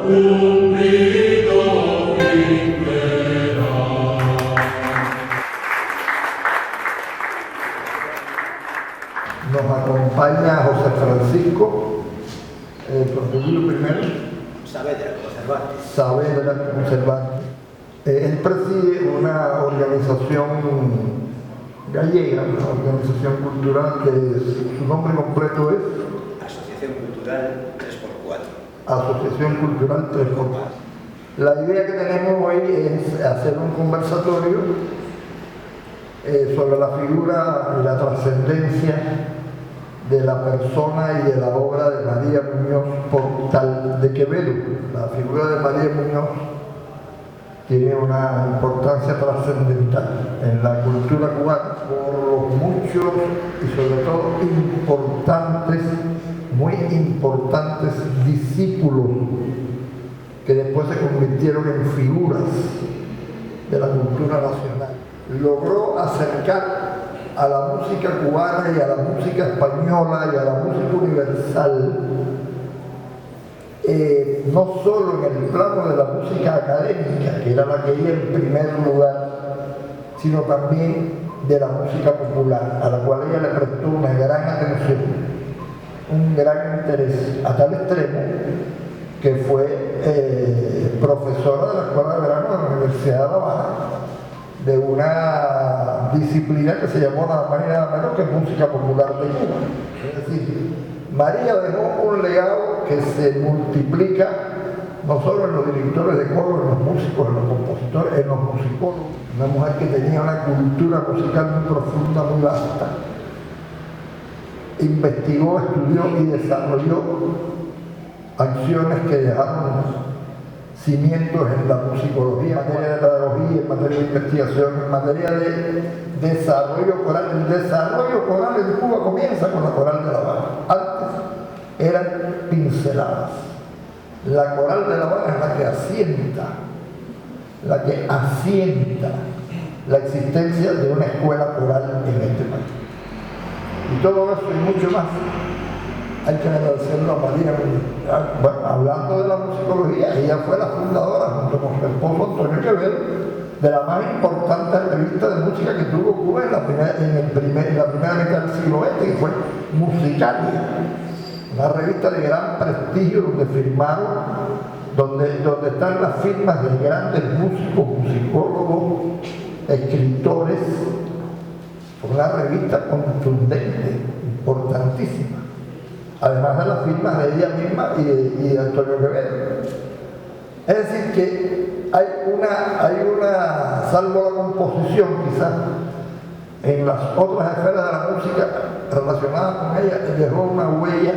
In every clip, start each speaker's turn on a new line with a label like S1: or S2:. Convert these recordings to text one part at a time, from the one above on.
S1: Nos acompaña José Francisco, apellido primero. Saavedra con Cervantes. Él preside una organización gallega, una organización cultural que su nombre completo es
S2: Asociación Cultural 3x4.
S1: Asociación Cultural 3x4. La idea que tenemos hoy es hacer un conversatorio sobre la figura y la trascendencia de la persona y de la obra de María Muñoz Portal de Quevedo. La figura de María Muñoz tiene una importancia trascendental en la cultura cubana por los muchos y sobre todo importantes, muy importantes discípulos que después se convirtieron en figuras de la cultura nacional. Logró acercar a la música cubana y a la música española y a la música universal, no solo en el plano de la música académica, que era la que iba en primer lugar, sino también de la música popular, a la cual ella le prestó una gran atención, un gran interés, a tal extremo que fue profesora de la Escuela de Verano de la Universidad de La Habana, de una disciplina que se llamó nada más y nada menos que música popular de Cuba. Es decir, María dejó un legado que se multiplica no solo en los directores de coro, en los músicos, en los compositores, en los musicólogos. Una mujer que tenía una cultura musical muy profunda, muy vasta. Investigó, estudió y desarrolló acciones que dejaron cimientos en la musicología, en materia de pedagogía, en materia de investigación, en materia de desarrollo coral. El desarrollo coral en Cuba comienza con la coral de La Habana. Antes eran pinceladas. La coral de La Habana es la que asienta la existencia de una escuela coral en este país. Y todo eso y mucho más hay que agradecerlo a María Muñoz. Bueno, hablando de la musicología, ella fue la fundadora, junto con su esposo Antonio Quevedo, de la más importante revista de música que tuvo Cuba en la primera mitad del siglo XX, que fue Musicalia, una revista de gran prestigio donde firmaron, donde están las firmas de grandes músicos, musicólogos, escritores. Fue una revista contundente, importantísima, además de las firmas de ella misma y de Antonio Quevedo. Es decir, que hay una, salvo la composición quizás, en las otras esferas de la música relacionadas con ella, dejó una huella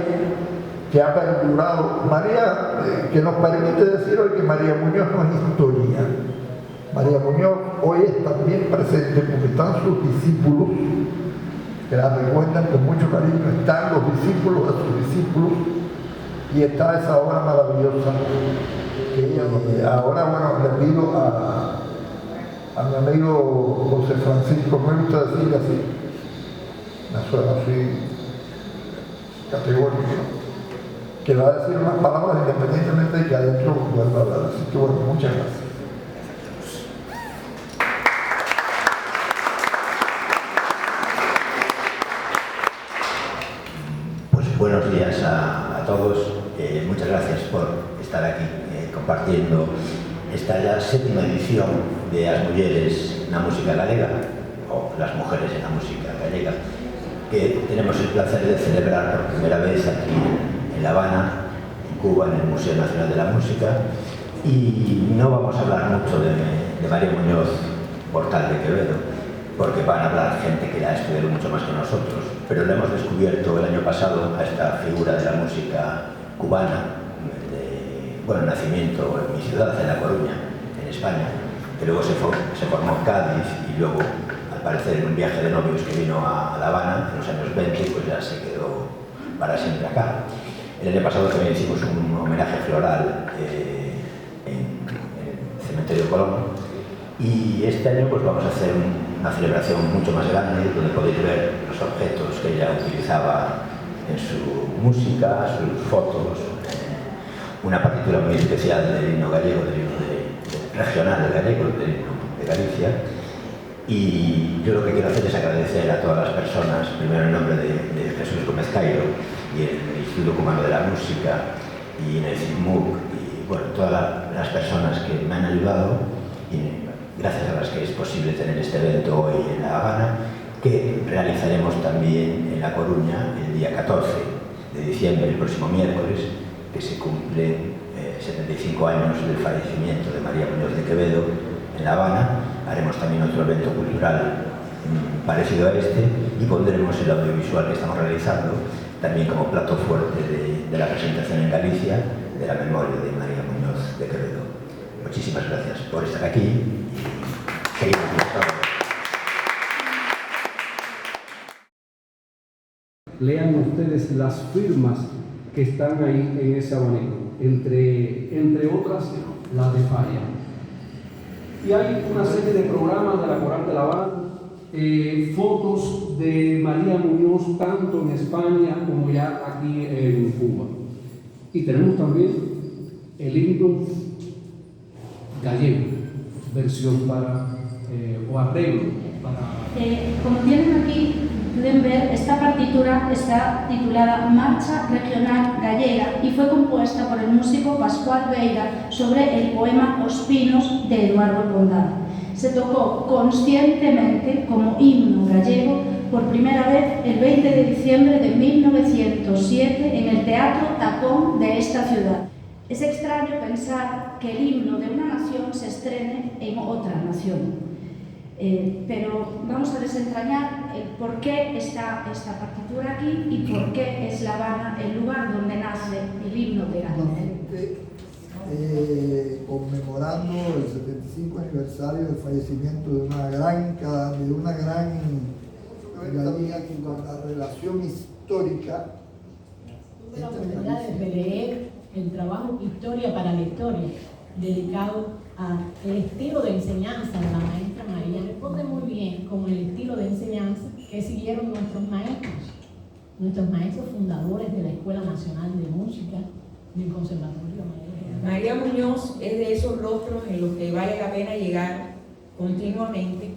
S1: que ha perdurado. María, que nos permite decir hoy que María Muñoz no es historia. María Muñoz hoy es también presente porque están sus discípulos, que la recuerdan con mucho cariño, están los discípulos de sus discípulos, y está esa obra maravillosa que ella, ahora, bueno, le pido a mi amigo José Francisco, me gusta decirle así, me suena así categórico, que va a decir unas palabras independientemente de que adentro vuelva a hablar. Así que bueno, muchas gracias.
S3: Buenos días a todos, muchas gracias por estar aquí compartiendo esta ya 7ª edición de As Mulleres na Música Galega, o Las Mujeres en la Música Galega, que tenemos el placer de celebrar por primera vez aquí en La Habana, en Cuba, en el Museo Nacional de la Música. Y no vamos a hablar mucho de María Muñoz Portal de Quevedo, porque van a hablar gente que la ha estudiado mucho más que nosotros, pero le hemos descubierto el año pasado a esta figura de la música cubana, de nacimiento en mi ciudad, en La Coruña, en España, que luego se formó en Cádiz y luego, al parecer, en un viaje de novios que vino a La Habana en los años 20, pues ya se quedó para siempre acá. El año pasado también hicimos un homenaje floral en el Cementerio Colón, y este año pues vamos a hacer una celebración mucho más grande, donde podéis ver los objetos que ella utilizaba en su música, sus fotos, una partitura muy especial del himno gallego, del himno regional gallego, del himno de Galicia. Y yo lo que quiero hacer es agradecer a todas las personas, primero en nombre de Jesús Gómez Cairo y el Instituto Cubano de la Música y en el CIMUC, y bueno, todas las personas que me han ayudado, y gracias a las que es posible tener este evento hoy en La Habana, que realizaremos también en La Coruña el día 14 de diciembre, el próximo miércoles, que se cumplen 75 años del fallecimiento de María Muñoz de Quevedo en La Habana. Haremos también otro evento cultural parecido a este y pondremos el audiovisual que estamos realizando también como plato fuerte de la presentación en Galicia de la memoria de María Muñoz de Quevedo. Muchísimas gracias por estar aquí y seguimos mostrando.
S4: Lean ustedes las firmas que están ahí en ese abanico, entre otras las de Falla. Y hay una serie de programas de la Coral de La Habana, fotos de María Muñoz tanto en España como ya aquí en Cuba. Y tenemos también el himno gallego, versión o arreglo para...
S5: Como tienen aquí, pueden ver, esta partitura está titulada Marcha Regional Gallega y fue compuesta por el músico Pascual Beira sobre el poema Os Pinos de Eduardo Pondal. Se tocó conscientemente como himno gallego por primera vez el 20 de diciembre de 1907 en el Teatro Tacón de esta ciudad. Es extraño pensar que el himno de una nación se estrene en otra nación. Pero vamos a desentrañar por qué está esta partitura aquí y por qué es La Habana el lugar donde nace el himno de Galicia.
S1: Conmemorando el 75 aniversario del fallecimiento de una gran gallega con la relación histórica.
S6: Tuve la oportunidad de leer el trabajo Historia para la Historia, dedicado al estilo de enseñanza de la maestra María. Responde muy bien con el estilo de enseñanza que siguieron nuestros maestros fundadores de la Escuela Nacional de Música del Conservatorio Mayor.
S7: María Muñoz es de esos rostros en los que vale la pena llegar continuamente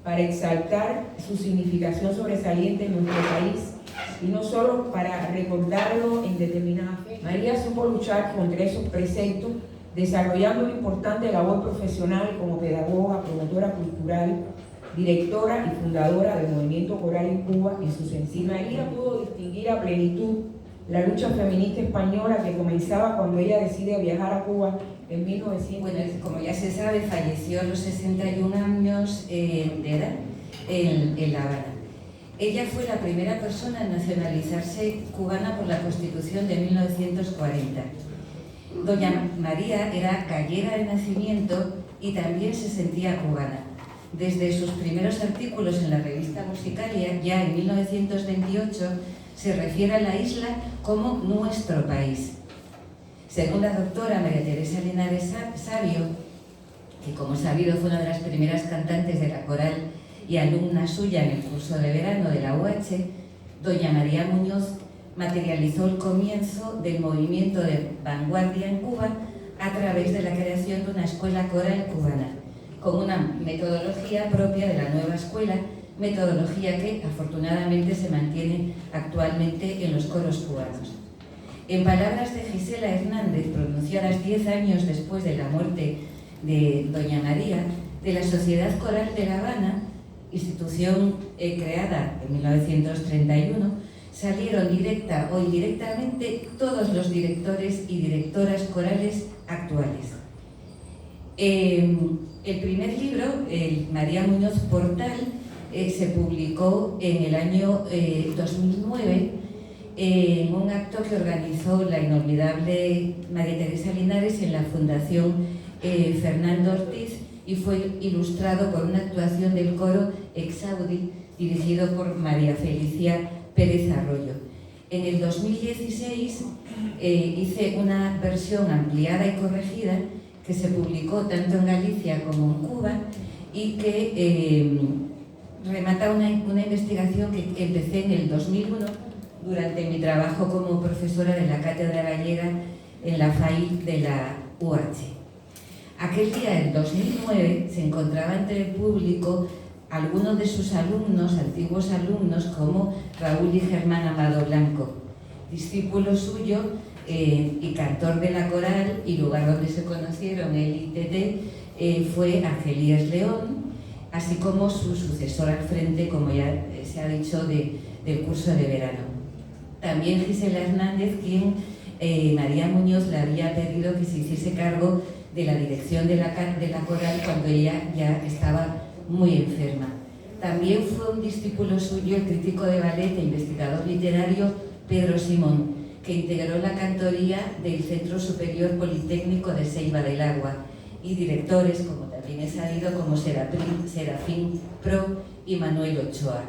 S7: para exaltar su significación sobresaliente en nuestro país y no solo para recordarlo en determinadas fechas. María supo luchar contra esos preceptos, desarrollando una importante labor profesional como pedagoga, promotora cultural, directora y fundadora del movimiento coral en Cuba y su sensibilidad. María pudo distinguir a plenitud la lucha feminista española que comenzaba cuando ella decide viajar a Cuba en 1900.
S8: Bueno, como ya se sabe, falleció a los 61 años de edad en La Habana. Ella fue la primera persona en nacionalizarse cubana por la Constitución de 1940. Doña María era gallega de nacimiento y también se sentía cubana. Desde sus primeros artículos en la revista Musicalia, ya en 1928, se refiere a la isla como nuestro país. Según la doctora María Teresa Linares Sabio, que como sabido fue una de las primeras cantantes de la coral y alumna suya en el curso de verano de la UH, doña María Muñoz materializó el comienzo del movimiento de vanguardia en Cuba a través de la creación de una escuela coral cubana, con una metodología propia de la nueva escuela, metodología que afortunadamente se mantiene actualmente en los coros cubanos. En palabras de Gisela Hernández, pronunciadas 10 años después de la muerte de doña María, de la Sociedad Coral de La Habana, institución creada en 1931, salieron directa o indirectamente todos los directores y directoras corales actuales. El primer libro, el María Muñoz Portal, se publicó en el año 2009 en un acto que organizó la inolvidable María Teresa Linares en la Fundación Fernando Ortiz y fue ilustrado por una actuación del coro Exaudi dirigido por María Felicia Pérez Arroyo. En el 2016 hice una versión ampliada y corregida que se publicó tanto en Galicia como en Cuba y que remata una investigación que empecé en el 2001 durante mi trabajo como profesora de la Cátedra Gallega en la FAI de la UH. Aquel día, en 2009, se encontraba entre el público algunos de sus alumnos, antiguos alumnos, como Raúl y Germán Amado Blanco, discípulo suyo y cantor de la coral, y lugar donde se conocieron él y Tete fue Argelías León, así como su sucesor al frente, como ya se ha dicho, del curso de verano. También Gisela Hernández, quien María Muñoz le había pedido que se hiciese cargo de la dirección de la coral cuando ella ya estaba muy enferma. También fue un discípulo suyo el crítico de ballet e investigador literario Pedro Simón, que integró la cantoría del Centro Superior Politécnico de Ceiba del Agua, y directores, como también he sabido, como Serafín Pro y Manuel Ochoa.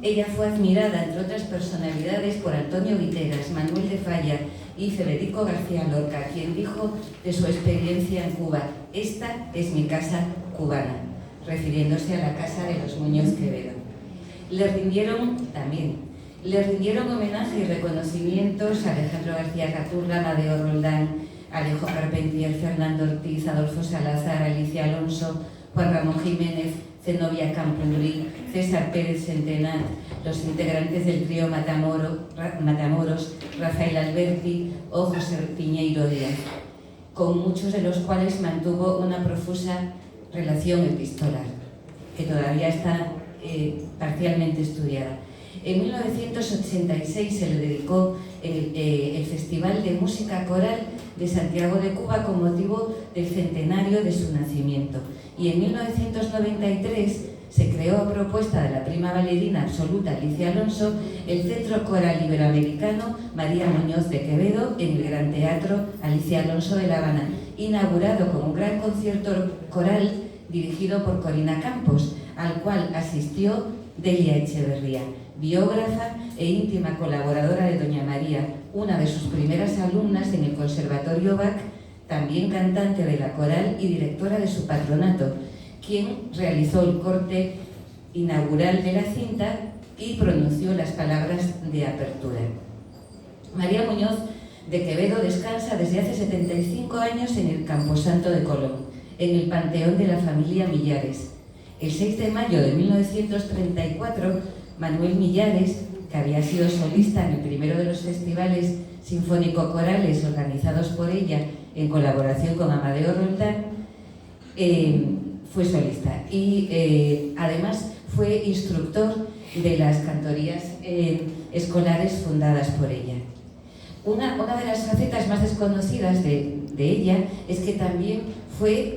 S8: Ella fue admirada, entre otras personalidades, por Antonio Guiteras, Manuel de Falla y Federico García Lorca, quien dijo de su experiencia en Cuba: "Esta es mi casa cubana", refiriéndose a la casa de los Muñoz Quevedo. Le rindieron homenaje y reconocimientos a Alejandro García Caturra, Amadeo Roldán, Alejo Carpentier, Fernando Ortiz, Adolfo Salazar, Alicia Alonso, Juan Ramón Jiménez, Zenobia Camprubí, César Pérez Centenat, los integrantes del trío Matamoros, Rafael Alberti o José Piñeiro Díaz, con muchos de los cuales mantuvo una profusa relación epistolar, que todavía está parcialmente estudiada. En 1986 se le dedicó el Festival de Música Coral de Santiago de Cuba con motivo del centenario de su nacimiento. Y en 1993 se creó, a propuesta de la prima bailarina absoluta Alicia Alonso, el Centro Coral Iberoamericano María Muñoz de Quevedo en el Gran Teatro Alicia Alonso de La Habana, inaugurado con un gran concierto coral dirigido por Corina Campos, al cual asistió Delia Echeverría, biógrafa e íntima colaboradora de Doña María, una de sus primeras alumnas en el Conservatorio Bach, también cantante de la coral y directora de su patronato, quien realizó el corte inaugural de la cinta y pronunció las palabras de apertura. María Muñoz de Quevedo descansa desde hace 75 años en el Camposanto de Colón, en el Panteón de la familia Millares. El 6 de mayo de 1934, Manuel Millares, que había sido solista en el primero de los festivales sinfónico-corales organizados por ella en colaboración con Amadeo Roldán, fue solista y además fue instructor de las cantorías escolares fundadas por ella. Una de las facetas más desconocidas de ella es que también fue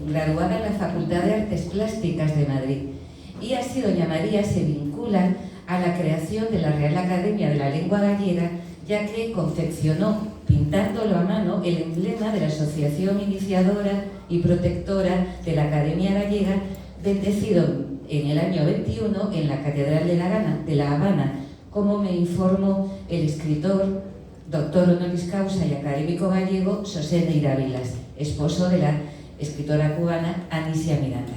S8: graduada en la Facultad de Artes Plásticas de Madrid, y así Doña María se vincula a la creación de la Real Academia de la Lengua Gallega, ya que confeccionó, pintándolo a mano, el emblema de la Asociación Iniciadora y Protectora de la Academia Gallega, bendecido en el año 21 en la Catedral de La Habana, como me informó el escritor, doctor honoris causa y académico gallego José Neira Vilas, esposo de la escritora cubana Anicia Miranda.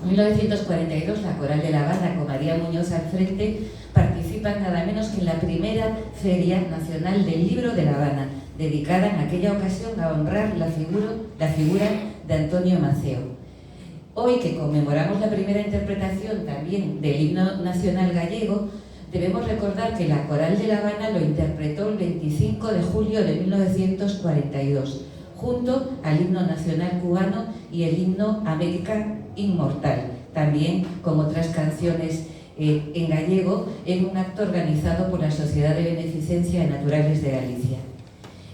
S8: En 1942, la Coral de La Habana, con María Muñoz al frente, participa nada menos que en la primera Feria Nacional del Libro de La Habana, dedicada en aquella ocasión a honrar la figura de Antonio Maceo. Hoy, que conmemoramos la primera interpretación también del himno nacional gallego, debemos recordar que la Coral de La Habana lo interpretó el 25 de julio de 1942, junto al himno nacional cubano y el himno América Inmortal, también con otras canciones en gallego, en un acto organizado por la Sociedad de Beneficencia de Naturales de Galicia.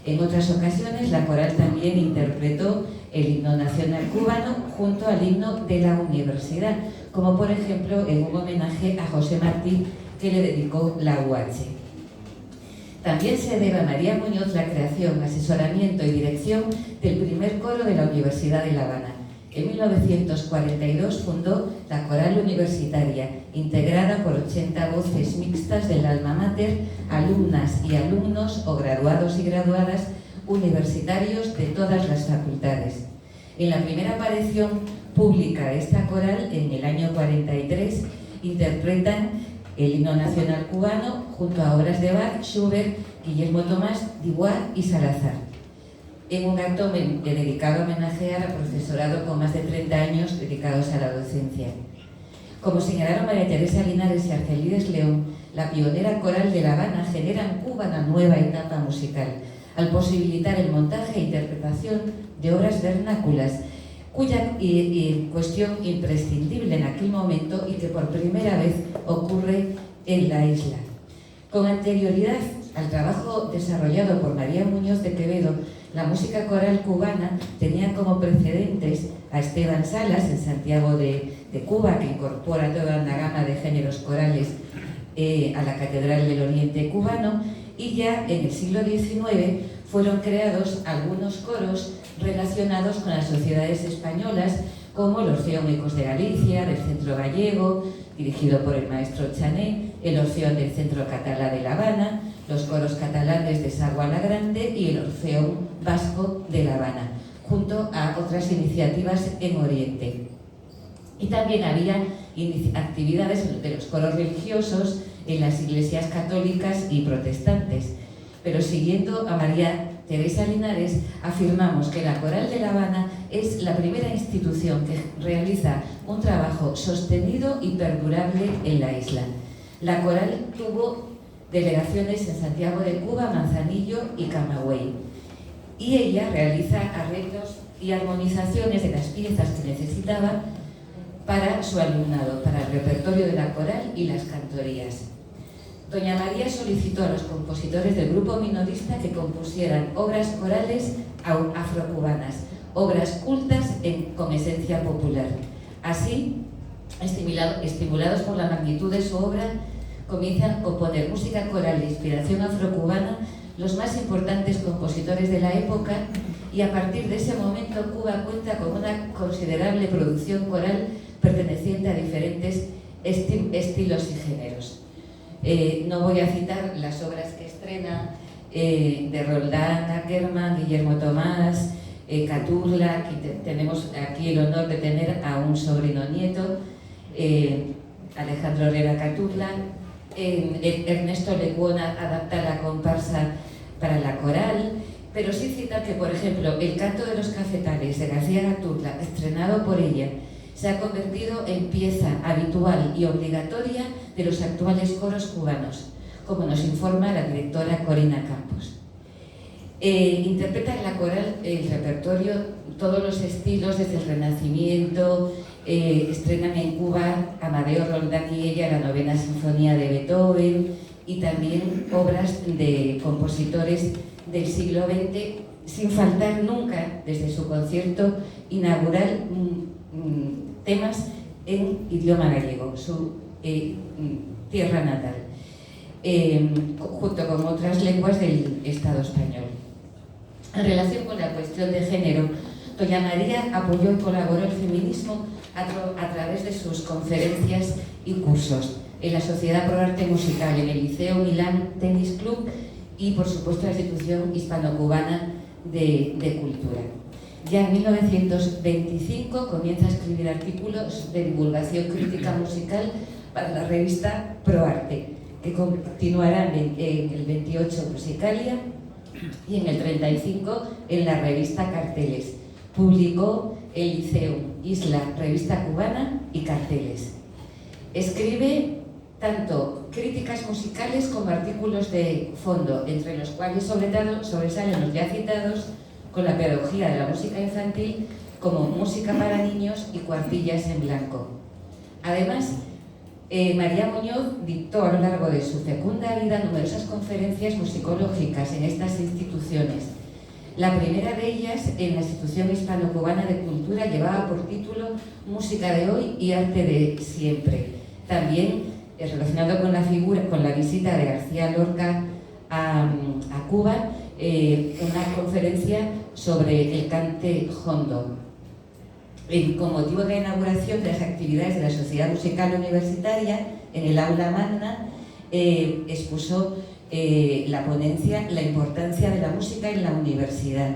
S8: En otras ocasiones, la coral también interpretó el himno nacional cubano junto al himno de la universidad, como por ejemplo en un homenaje a José Martí que le dedicó la UH. También se debe a María Muñoz la creación, asesoramiento y dirección del primer coro de la Universidad de La Habana. En 1942 fundó la Coral Universitaria, integrada por 80 voces mixtas del alma mater, alumnas y alumnos o graduados y graduadas universitarios de todas las facultades. En la primera aparición pública de esta coral, en el año 43, interpretan el himno nacional cubano junto a obras de Bach, Schubert, Guillermo Tomás, Dibouat y Salazar, en un acto dedicado a homenajear al profesorado con más de 30 años dedicados a la docencia. Como señalaron María Teresa Linares y Argelides León, la pionera coral de La Habana genera en Cuba una nueva etapa musical, al posibilitar el montaje e interpretación de obras vernáculas, cuya cuestión imprescindible en aquel momento y que por primera vez ocurre en la isla. Con anterioridad al trabajo desarrollado por María Muñoz de Quevedo, la música coral cubana tenía como precedentes a Esteban Salas en Santiago de Cuba, que incorpora toda una gama de géneros corales a la Catedral del Oriente cubano, y ya en el siglo XIX fueron creados algunos coros relacionados con las sociedades españolas, como el Orfeón Ecos de Galicia, del Centro Gallego, dirigido por el maestro Chané, el Orfeón del Centro Catalá de La Habana, los coros catalanes de Sagua la Grande y el Orfeón Vasco de La Habana, junto a otras iniciativas en Oriente. Y también había actividades de los coros religiosos en las iglesias católicas y protestantes. Pero siguiendo a María Teresa Linares, afirmamos que la Coral de La Habana es la primera institución que realiza un trabajo sostenido y perdurable en la isla. La Coral tuvo delegaciones en Santiago de Cuba, Manzanillo y Camagüey, y ella realiza arreglos y armonizaciones de las piezas que necesitaba para su alumnado, para el repertorio de la coral y las cantorías. Doña María solicitó a los compositores del grupo minorista que compusieran obras corales afrocubanas, obras cultas con esencia popular. Así, estimulados por la magnitud de su obra, comienzan a componer música coral de inspiración afrocubana los más importantes compositores de la época, y a partir de ese momento Cuba cuenta con una considerable producción coral perteneciente a diferentes estilos y géneros. No voy a citar las obras que estrena de Roldán, Ackerman, Guillermo Tomás, Caturla, que tenemos aquí el honor de tener a un sobrino nieto, Alejandro Herrera Caturla. Ernesto Lecuona adapta la comparsa para la coral, pero sí cita que, por ejemplo, el canto de los cafetales de García Caturla, estrenado por ella, se ha convertido en pieza habitual y obligatoria de los actuales coros cubanos, como nos informa la directora Corina Campos. Interpreta en la coral el repertorio, todos los estilos, desde el Renacimiento. Estrenan en Cuba Amadeo Roldán y ella la Novena Sinfonía de Beethoven, y también obras de compositores del siglo XX, sin faltar nunca, desde su concierto inaugural, temas en idioma gallego, su tierra natal, junto con otras lenguas del Estado español. En relación con la cuestión de género, doña María apoyó y colaboró el feminismo a través de sus conferencias y cursos en la Sociedad Pro Arte Musical, en el Liceo Milán Tenis Club y, por supuesto, la Institución Hispano-Cubana de Cultura. Ya en 1925 comienza a escribir artículos de divulgación crítica musical para la revista Pro Arte, que continuarán en el 28 Musicalia y en el 35 en la revista Carteles. Publicó el Liceum, Isla, revista cubana y Carteles. Escribe tanto críticas musicales como artículos de fondo, entre los cuales sobresalen los ya citados con la pedagogía de la música infantil, como Música para niños y Cuartillas en blanco. Además, María Muñoz dictó a lo largo de su fecunda vida numerosas conferencias musicológicas en estas instituciones. La primera de ellas, en la Institución Hispano-Cubana de Cultura, llevaba por título Música de hoy y arte de siempre. También relacionado con la visita de García Lorca a Cuba, una conferencia sobre el cante hondo. Con motivo de la inauguración de las actividades de la Sociedad Musical Universitaria en el Aula Magna, expuso la ponencia La importancia de la música en la universidad,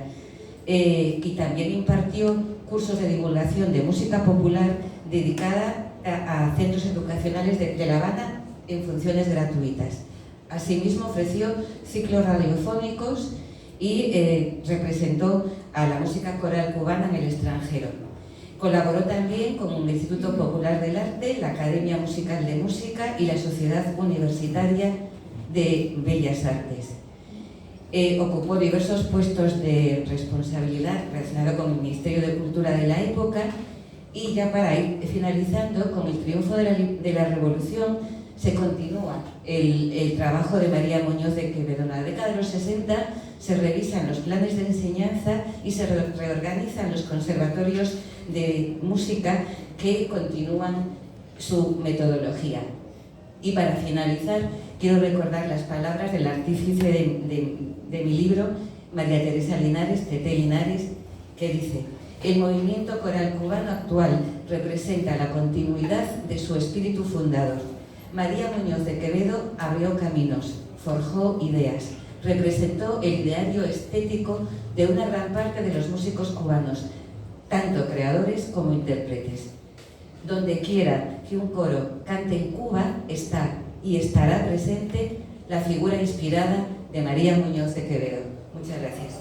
S8: y también impartió cursos de divulgación de música popular dedicada a centros educacionales de La Habana en funciones gratuitas. Asimismo ofreció ciclos radiofónicos y representó a la música coral cubana en el extranjero. Colaboró también con el Instituto Popular del Arte, la Academia Musical de Música y la Sociedad Universitaria de Bellas Artes. Ocupó diversos puestos de responsabilidad relacionados con el Ministerio de Cultura de la época, y ya para ir finalizando, con el triunfo de la Revolución se continúa el trabajo de María Muñoz de Quevedo. En la década de los 60 se revisan los planes de enseñanza y se reorganizan los conservatorios de música que continúan su metodología. Y para finalizar, quiero recordar las palabras del artífice de mi libro, María Teresa Linares, Tete Linares, que dice: el movimiento coral cubano actual representa la continuidad de su espíritu fundador. María Muñoz de Quevedo abrió caminos, forjó ideas, representó el ideario estético de una gran parte de los músicos cubanos, tanto creadores como intérpretes. Donde quiera que un coro cante en Cuba, está y estará presente la figura inspirada de María Muñoz de Quevedo. Muchas gracias.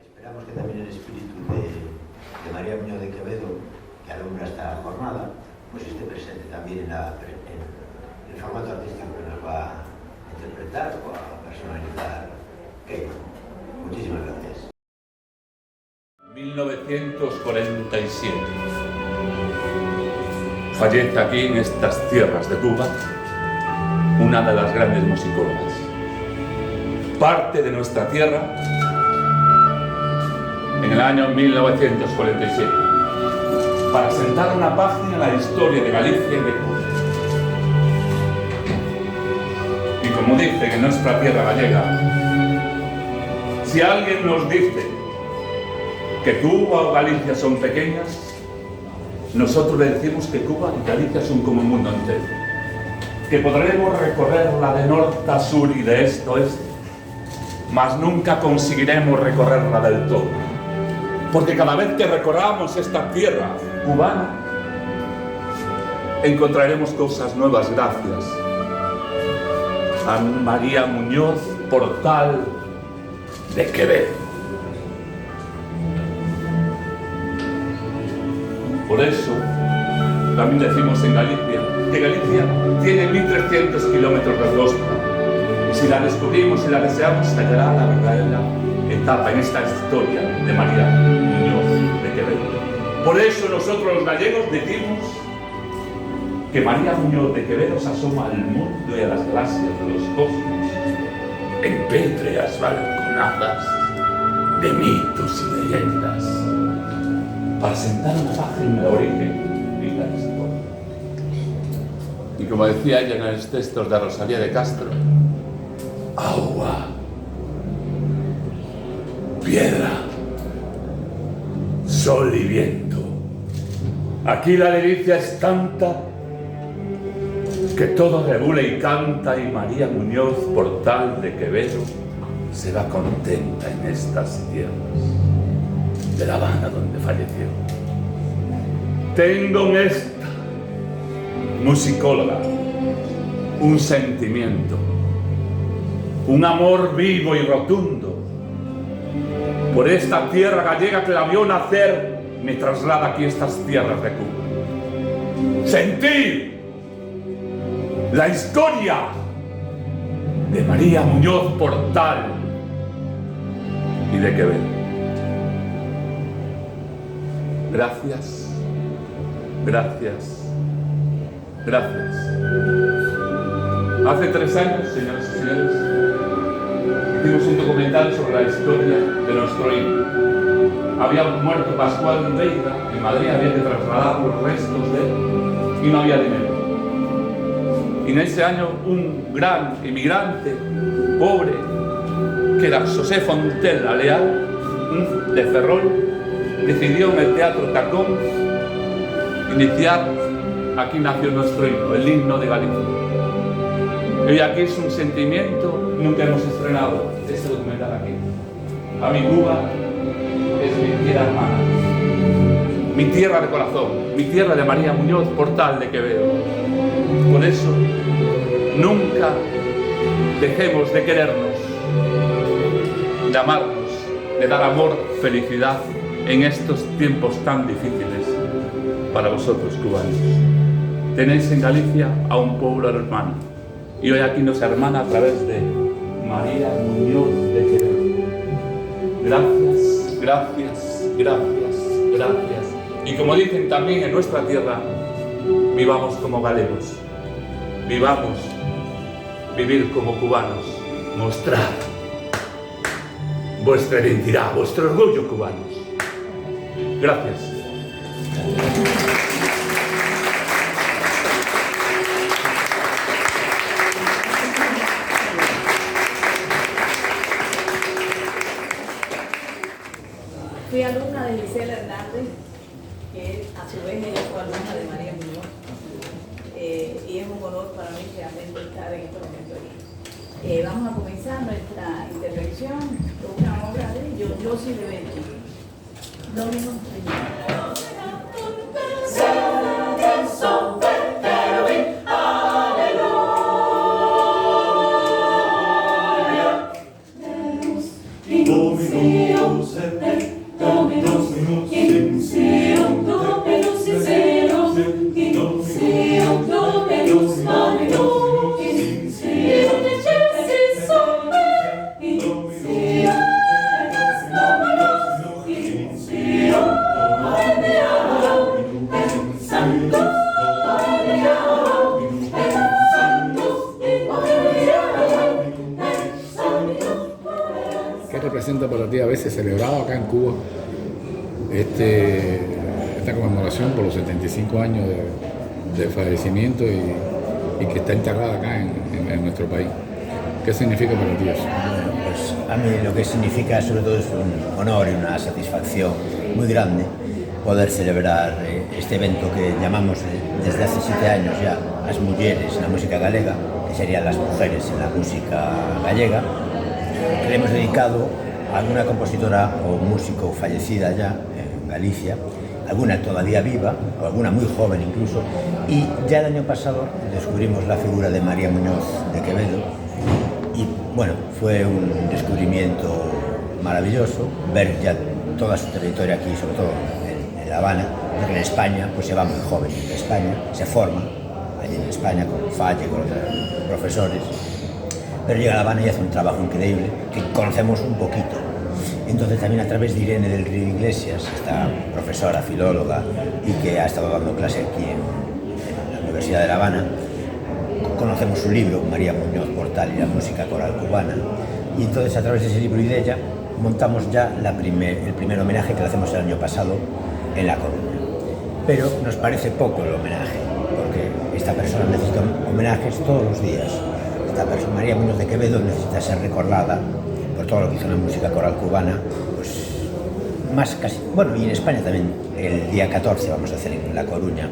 S3: Esperamos que también el espíritu de María Muñoz de Quevedo, que alumbra esta jornada, pues esté presente también en el formato artístico que nos va a interpretar o a personalizar Keiko. Muchísimas gracias.
S9: 1947. Fallece aquí, en estas tierras de Cuba, una de las grandes musicólogas. Parte de nuestra tierra en el año 1947, para sentar una página en la historia de Galicia y de Cuba. Y como dice en nuestra tierra gallega, si alguien nos dice que Cuba o Galicia son pequeñas, nosotros le decimos que Cuba y Galicia son como el mundo entero, que podremos recorrerla de norte a sur y de este a oeste, mas nunca conseguiremos recorrerla del todo, porque cada vez que recorramos esta tierra cubana encontraremos cosas nuevas gracias a María Muñoz Portal de Quevedo. Por eso también decimos en Galicia que Galicia tiene 1300 kilómetros de costa. Si la descubrimos y la deseamos, se hallará la verdadera etapa en esta historia de María Muñoz de Quevedo. Por eso nosotros los gallegos decimos que María Muñoz de Quevedo se asoma al mundo y a las galaxias de los cosmos en pétreas balconadas de mitos y leyendas, para sentar una página en el origen y la historia. Y como decía ella en los textos de Rosalía de Castro, agua, piedra, sol y viento. Aquí la delicia es tanta que todo rebula y canta, y María Muñoz Portal de Quevedo se va contenta en estas tierras de La Habana, donde falleció. Tengo en esta musicóloga un sentimiento, un amor vivo y rotundo por esta tierra gallega que la vio nacer. Me traslada aquí a estas tierras de Cuba. Sentir la historia de María Muñoz Portal y de Quevedo. Gracias, gracias, gracias. Hace 3 años, señoras y señores, hicimos un documental sobre la historia de nuestro himno. Había muerto Pascual Veiga, en Madrid había que trasladar los restos de él y no había dinero. Y en ese año un gran inmigrante, pobre, que era José Fontella Leal, de Ferrol, decidió en el Teatro Tacón iniciar, aquí nació nuestro himno, el himno de Galicia. Y aquí es un sentimiento, nunca hemos estrenado este documental aquí. A mi Cuba, mi tierra hermana, mi tierra de corazón, mi tierra de María Muñoz, Portal de Quevedo. Por eso, nunca dejemos de querernos, de amarnos, de dar amor, felicidad en estos tiempos tan difíciles para vosotros, cubanos. Tenéis en Galicia a un pueblo hermano y hoy aquí nos hermana a través de María Muñoz de Quevedo. Gracias, gracias, gracias, gracias. Y como dicen también en nuestra tierra, vivamos como galegos, vivamos, vivir como cubanos, mostrad vuestra identidad, vuestro orgullo cubanos. Gracias.
S10: Fui alumna de Gisela Hernández, que a su vez ella fue alumna de María Muñoz. Y es un honor para mí realmente estar en este momento aquí. Vamos a comenzar nuestra intervención con una obra de Yossi de Benchi. Dominus
S11: ¿Qué representa para ti haberse celebrado acá en Cuba esta conmemoración por los 75 años de fallecimiento y que está enterrada acá en nuestro país? ¿Qué significa para ti eso?
S3: Pues a mí lo que significa sobre todo es un honor y una satisfacción muy grande poder celebrar este evento que llamamos desde hace 7 años ya As Mulleres na música galega, que serían las mujeres en la música gallega, que le hemos dedicado a alguna compositora o músico fallecida ya en Galicia, alguna todavía viva, o alguna muy joven incluso, y ya el año pasado descubrimos la figura de María Muñoz de Quevedo, y bueno, fue un descubrimiento maravilloso ver ya toda su trayectoria aquí, sobre todo en La Habana, porque en España pues se va muy joven, en España se forma, allí en España con Falle, con otros profesores, pero llega a La Habana y hace un trabajo increíble que conocemos un poquito. Entonces también a través de Irene del Río Iglesias, esta profesora, filóloga y que ha estado dando clase aquí en la Universidad de La Habana, conocemos su libro, María Muñoz, Portal y la música coral cubana, y entonces a través de ese libro y de ella montamos ya el primer homenaje que le hacemos el año pasado en La Coruña. Pero nos parece poco el homenaje, porque esta persona necesita homenajes todos los días. Esta persona, María Muñoz de Quevedo, necesita ser recordada por todo lo que hizo en la música coral cubana, pues más casi, bueno, y en España también. El día 14 vamos a hacer en La Coruña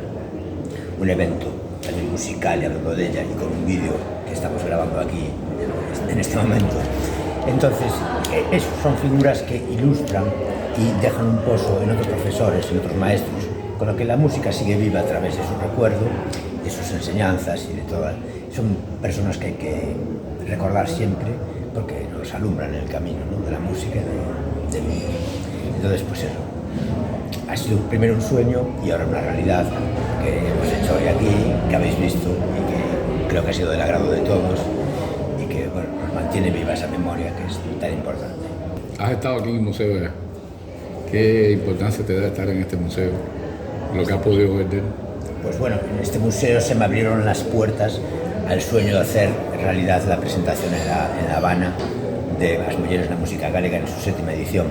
S3: un evento también musical y hablando de ella y con un vídeo que estamos grabando aquí en este momento. Entonces, eso son figuras que ilustran y dejan un pozo en otros profesores, en otros maestros, con lo que la música sigue viva a través de su recuerdo, de sus enseñanzas y de todas. Son personas que hay que recordar siempre porque nos alumbran en el camino, ¿no?, de la música y del mundo. Entonces, pues eso, ha sido primero un sueño y ahora una realidad que hemos hecho hoy aquí, que habéis visto y que creo que ha sido del agrado de todos y que bueno, nos mantiene viva esa memoria que es tan importante.
S11: Has estado aquí en el museo ya. ¿Qué importancia te da estar en este museo? Lo que has podido ver de él.
S3: Pues bueno, en este museo se me abrieron las puertas al sueño de hacer realidad la presentación en La Habana de As Mulleres na música galega en su 7ª edición.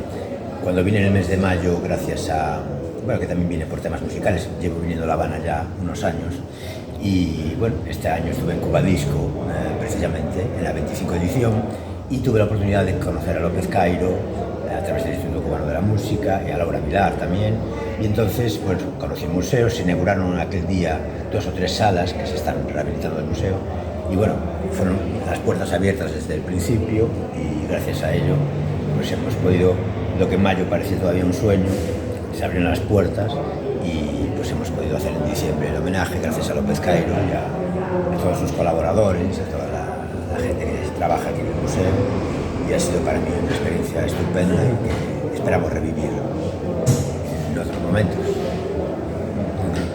S3: Cuando vine en el mes de mayo, gracias a, bueno, que también vine por temas musicales, llevo viniendo a La Habana ya unos años, y bueno, este año estuve en Cuba Disco, precisamente, en la 25 edición, y tuve la oportunidad de conocer a López Cairo, a través del Instituto Cubano de la Música, y a Laura Vilar también, y entonces, pues, conocí el museo, se inauguraron aquel día 2 o 3 salas que se están rehabilitando del museo, y bueno, fueron las puertas abiertas desde el principio, y gracias a ello, pues hemos podido lo que en mayo parecía todavía un sueño, se abrieron las puertas y pues hemos podido hacer en diciembre el homenaje gracias a López Cairo y a todos sus colaboradores, a toda la gente que trabaja aquí en el museo, y ha sido para mí una experiencia estupenda y que esperamos revivir en otros momentos.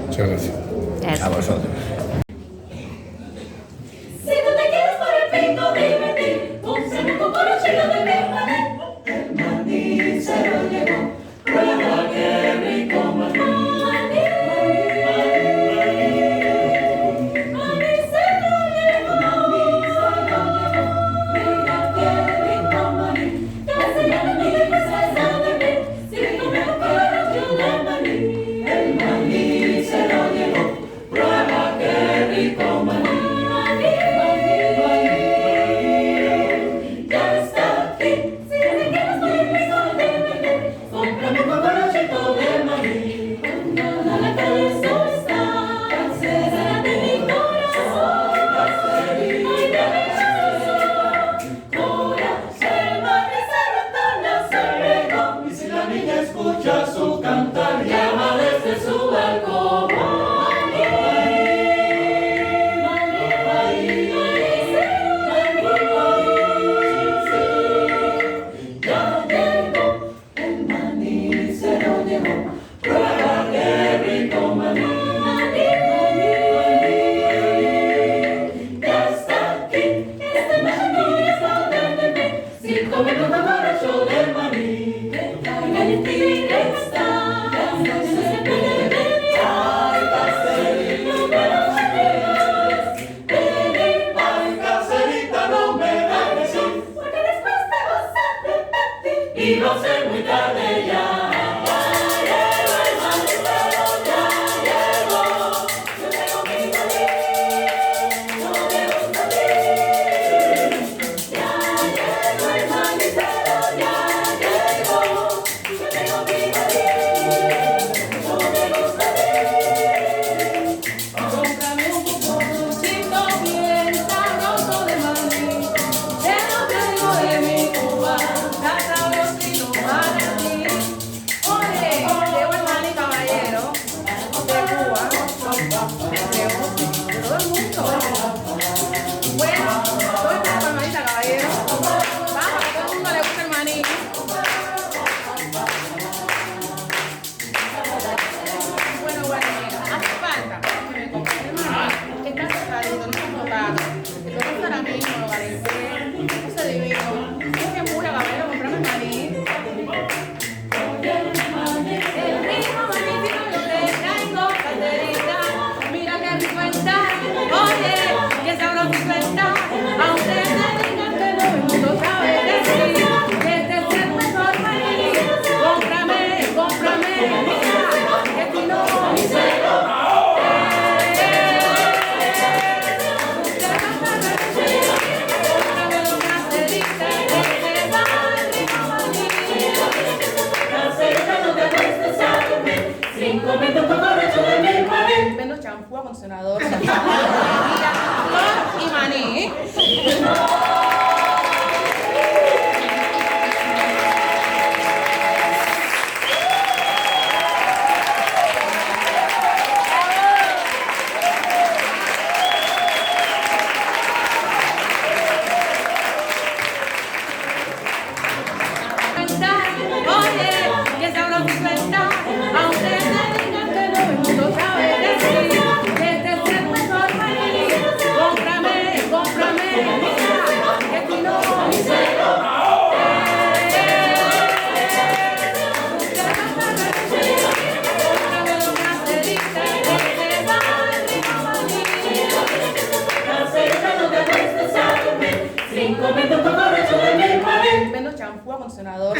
S11: Muchas gracias.
S3: A vosotros.
S12: Si tú te quieres por el pico divertir, úsame con corochillo de mi maní. El maní se lo llevó, prueba qué rico maní. Maní se lo llevó, mira qué rico maní. Casi ya no me empiezas a dormir, si comes corochillo de maní. El maní se lo llevó, prueba qué rico maní. Escucha su cantar, llama desde su balcón. Ya llegó, el maní se lo llevó, prueba qué rico maní. Ya está aquí, este maní está verde. Si come con corocho de maní. Y va a ser muy tarde ya. Ya llegó el manicero, ya llegó. Yo tengo mi maní, no me gusta a ti. Ya llegó el manicero, ya llegó. Yo tengo mi maní, no me gusta a ti. Cómprame un puponcito bien sabroso de maní. Te lo traigo de mi Cuba. Oye, llegó el maní caballero de Cuba, de todo el mundo. Bueno, todo el mundo hermanita caballero. Vamos, a todo el mundo le gusta el maní. Bueno, mira, hace falta que me compren el maní, que está cerradito, no está botado. Que todo esto ahora mismo lo parece, no se divino. Es que pura caballero, comprame el maní. El mismo manicito yo te traigo, carterita. Mira qué rico está, oye, qué sabroso está. Aunque me digan que no, el mundo sabe decir que este es el mejor maní. Cómprame, mira, que si no, mi cero. Vendo champú, acondicionador, y maní. Oye, qué sabroso está, aunque me digan que no, el mundo sabe decir que este es el mejor maní. Cómprame, mira, que si no, mi cero. Vendo champú, acondicionador,